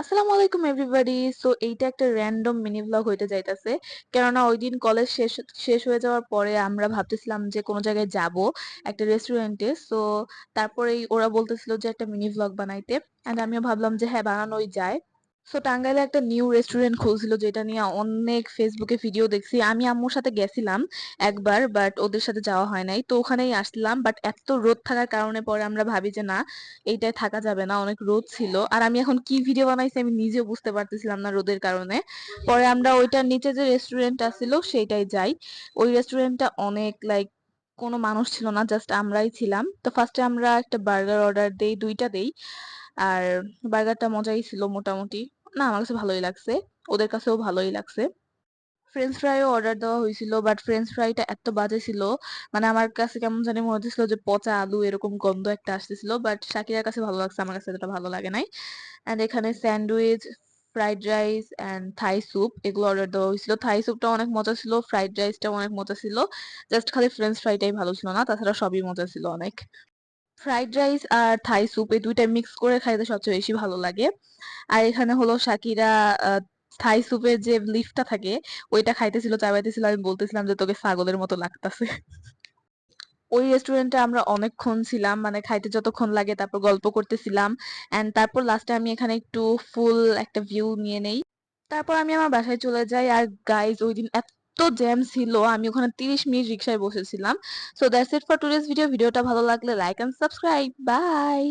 আসসালামু আলাইকুম everybody. So এইটা একটা র্যান্ডম মিনি ব্লগ হইতে যাইতাছে, কেননা ওই দিন কলেজ শেষ শেষ হয়ে যাওয়ার পরে আমরা ভাবতেছিলাম যে কোনো জায়গায় যাব, একটা রেস্টুরেন্টে। সো তারপরেই ওরা বলতেছিল যে একটা মিনি ব্লগ বানাইতে, এন্ড আমিও ভাবলাম যে হ্যাঁ, বানানোই যায়। সো টাঙ্গাইলে একটা নিউ রেস্টুরেন্ট খুলছিল, যেটা নিয়ে অনেক ফেসবুকে ভিডিও দেখছি। আমি আম্মুর সাথে গেছিলাম একবার, বাট ওদের সাথে যাওয়া হয় নাই। তো ওখানেই আসলাম, বাট এত রোদ থাকার কারণে পরে আমরা ভাবি যে না, এইটায় থাকা যাবে না, অনেক রোদ ছিল। আর আমি এখন কি ভিডিও বানাইছি আমি নিজেও বুঝতে পারতেছিলাম না রোদের কারণে। পরে আমরা ওইটার নিচে যে রেস্টুরেন্ট ছিল সেইটাই যাই। ওই রেস্টুরেন্টটা অনেক লাইক কোনো মানুষ ছিল না, জাস্ট আমরাই ছিলাম। তো ফার্স্টে আমরা একটা বার্গার অর্ডার দেই, দুইটা দেই। আর বার্গারটা মজাই ছিল মোটামুটি। না, আমার কাছে ভালোই লাগছে, ওদের কাছেও ভালোই লাগছে। ফ্রেঞ্চ ফ্রাইও অর্ডার দেওয়া হয়েছিল, বাট ফ্রেঞ্চ ফ্রাইটা এত বাজে ছিল, মানে আমার কাছে কেমন জানি মনে হচ্ছিল যে পচা আলু এরকম গন্ধ একটা আসতেছিল। বাট শাকিরার কাছে ভালো লাগছে, আমার কাছে এতটা ভালো লাগে নাই। এন্ড এখানে sandwich, fried rice and Thai soup এগুলো অর্ডার দেওয়া হয়েছিল। থাই স্যুপটা অনেক মজা ছিল, ফ্রাইড রাইসটা অনেক মজা ছিল। জাস্ট খালি ফ্রেঞ্চ ফ্রাইটাই ভালো ছিল না, তাছাড়া সবই মজা ছিল অনেক। ফ্রাইড রাইস আর থাই স্যুপ এই দুইটা মিক্স করে খাইতে সবচেয়ে বেশি ভালো লাগে। আর এখানে হলো শাকিরা থাই স্যুপের যে লিফটা থাকে ওইটা খাইতেছিল, চাবাইতেছিল। আমি বলতেছিলাম যে তোকে ছাগলের মতো লাগতাছে। ওই রেস্টুরেন্টে আমরা অনেকক্ষণ ছিলাম, মানে খাইতে যতক্ষণ লাগে, তারপর গল্প করতেছিলাম। এন্ড তারপর লাস্টে আমি এখানে একটু ফুল একটা ভিউ নিয়ে নেই। তারপর আমি আমার বাসায় চলে যাই। আর গাইজ, ওই দিন এত জ্যাম ছিল, আমি ওখানে 30 মিনিট রিক্সায় বসেছিলাম। So that's it for today's video. ভিডিওটা ভালো লাগলে লাইক এন্ড সাবস্ক্রাইব। বাই।